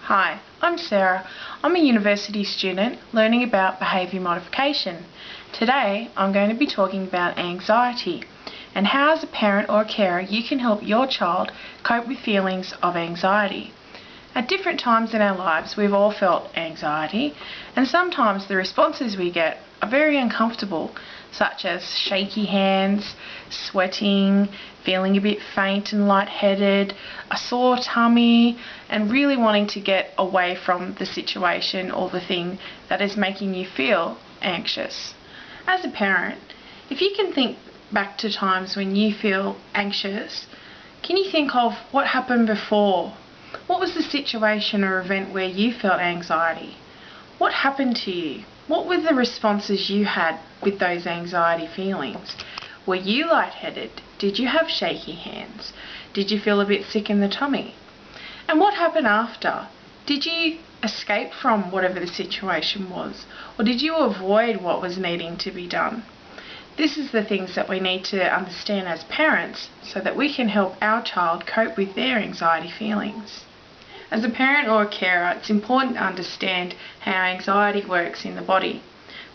Hi, I'm Sarah. I'm a university student learning about behaviour modification. Today I'm going to be talking about anxiety and how as a parent or a carer you can help your child cope with feelings of anxiety. At different times in our lives we've all felt anxiety, and sometimes the responses we get are very uncomfortable, such as shaky hands, sweating, feeling a bit faint and lightheaded, a sore tummy, and really wanting to get away from the situation or the thing that is making you feel anxious. As a parent, if you can think back to times when you feel anxious, can you think of what happened before? What was the situation or event where you felt anxiety? What happened to you? What were the responses you had with those anxiety feelings? Were you lightheaded? Did you have shaky hands? Did you feel a bit sick in the tummy? And what happened after? Did you escape from whatever the situation was? Or did you avoid what was needing to be done? This is the things that we need to understand as parents so that we can help our child cope with their anxiety feelings. As a parent or a carer, it's important to understand how anxiety works in the body.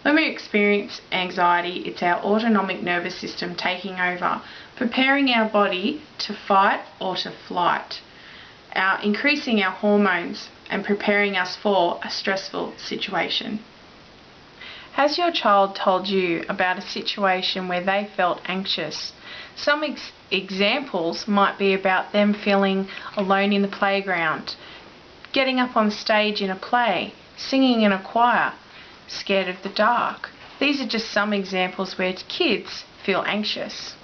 When we experience anxiety, it's our autonomic nervous system taking over, preparing our body to fight or to flight, increasing our hormones and preparing us for a stressful situation. Has your child told you about a situation where they felt anxious? Some examples might be about them feeling alone in the playground, getting up on stage in a play, singing in a choir, scared of the dark. These are just some examples where kids feel anxious.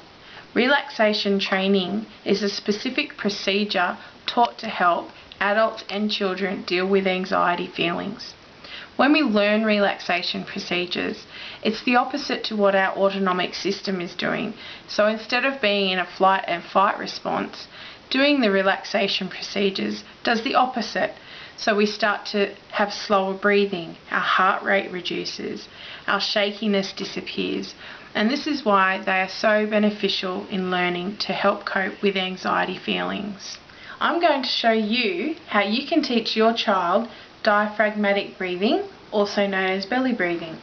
Relaxation training is a specific procedure taught to help adults and children deal with anxiety feelings. When we learn relaxation procedures, it's the opposite to what our autonomic system is doing. So instead of being in a flight and fight response, doing the relaxation procedures does the opposite. So we start to have slower breathing, our heart rate reduces, our shakiness disappears, and this is why they are so beneficial in learning to help cope with anxiety feelings. I'm going to show you how you can teach your child diaphragmatic breathing, also known as belly breathing.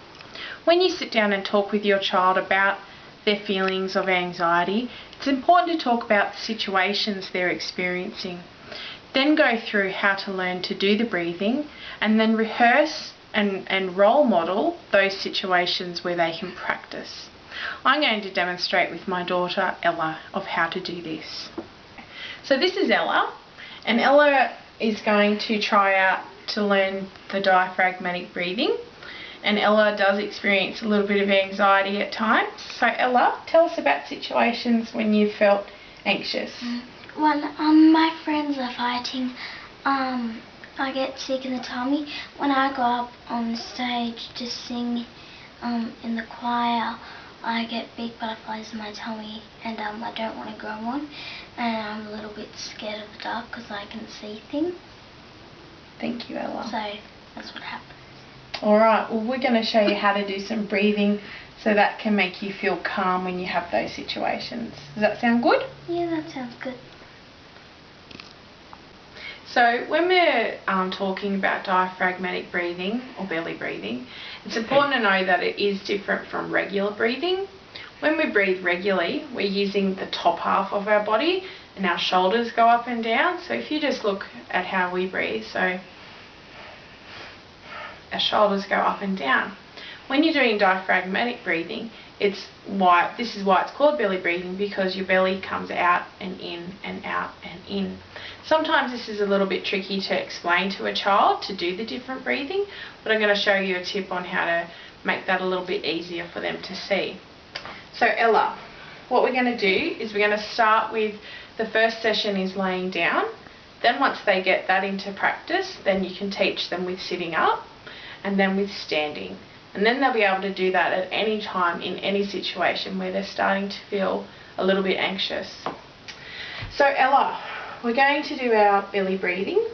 When you sit down and talk with your child about their feelings of anxiety, it's important to talk about the situations they're experiencing. Then go through how to learn to do the breathing, and then rehearse and role model those situations where they can practice. I'm going to demonstrate with my daughter Ella of how to do this. So this is Ella, and Ella is going to try out to learn the diaphragmatic breathing, and Ella does experience a little bit of anxiety at times. So Ella, tell us about situations when you felt anxious. When my friends are fighting, I get sick in the tummy. When I go up on stage to sing in the choir, I get big butterflies in my tummy, and I don't want to go on, and I'm a little bit scared of the dark because I can see things. Thank you, Ella. So that's what happens. Alright, well we're going to show you how to do some breathing so that can make you feel calm when you have those situations. Does that sound good? Yeah, that sounds good. So when we're talking about diaphragmatic breathing or belly breathing, it's important to know that it is different from regular breathing. When we breathe regularly, we're using the top half of our body and our shoulders go up and down. So if you just look at how we breathe, so our shoulders go up and down. When you're doing diaphragmatic breathing, this is why it's called belly breathing, because your belly comes out and in and out and in. Sometimes this is a little bit tricky to explain to a child to do the different breathing, but I'm going to show you a tip on how to make that a little bit easier for them to see. So Ella, what we're going to do is we're going to start with the first session is laying down. Then once they get that into practice, then you can teach them with sitting up and then with standing. And then they'll be able to do that at any time in any situation where they're starting to feel a little bit anxious. So Ella, we're going to do our belly breathing.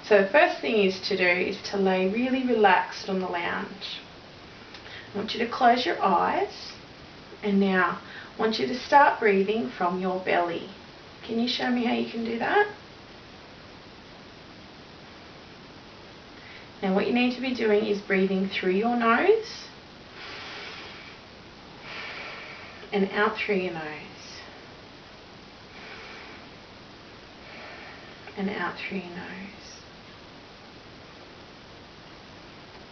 So the first thing is to lay really relaxed on the lounge. I want you to close your eyes, and now I want you to start breathing from your belly. Can you show me how you can do that? Now what you need to be doing is breathing through your nose and out through your nose and out through your nose.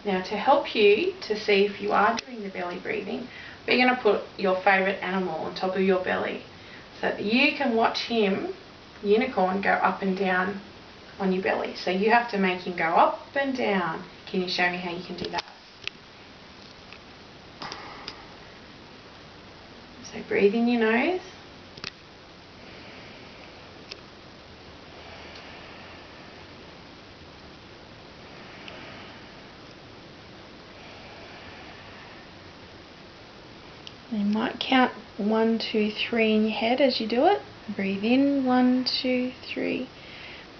Now to help you to see if you are doing the belly breathing, we're going to put your favourite animal on top of your belly so that you can watch him, unicorn, go up and down on your belly. So you have to make him go up and down. Can you show me how you can do that? So breathe in your nose. You might count 1, 2, 3 in your head as you do it. Breathe in 1, 2, 3.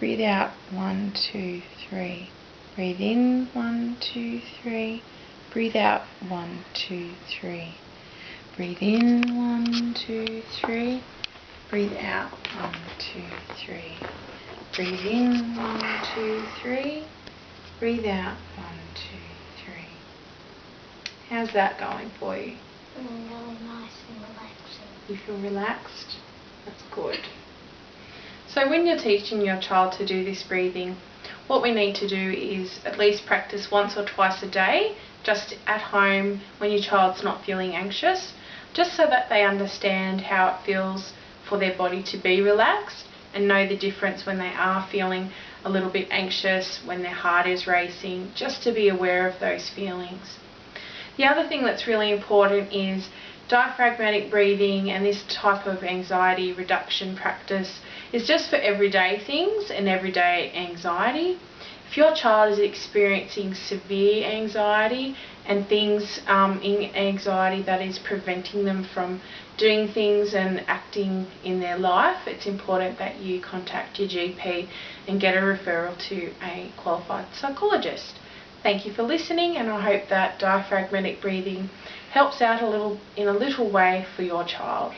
Breathe out 1, 2, 3. Breathe in 1, 2, 3. Breathe out 1, 2, 3. Breathe in 1, 2, 3. Breathe out 1, 2, 3. Breathe in 1, 2, 3. Breathe out 1, 2, 3. How's that going for you? Really nice and relaxing. You feel relaxed? That's good. So when you're teaching your child to do this breathing, what we need to do is at least practice once or twice a day, just at home when your child's not feeling anxious, just so that they understand how it feels for their body to be relaxed and know the difference when they are feeling a little bit anxious, when their heart is racing, just to be aware of those feelings. The other thing that's really important is diaphragmatic breathing, and this type of anxiety reduction practice is just for everyday things and everyday anxiety. If your child is experiencing severe anxiety and things in anxiety that is preventing them from doing things and acting in their life, it's important that you contact your GP and get a referral to a qualified psychologist. Thank you for listening, and I hope that diaphragmatic breathing helps out in a little way for your child.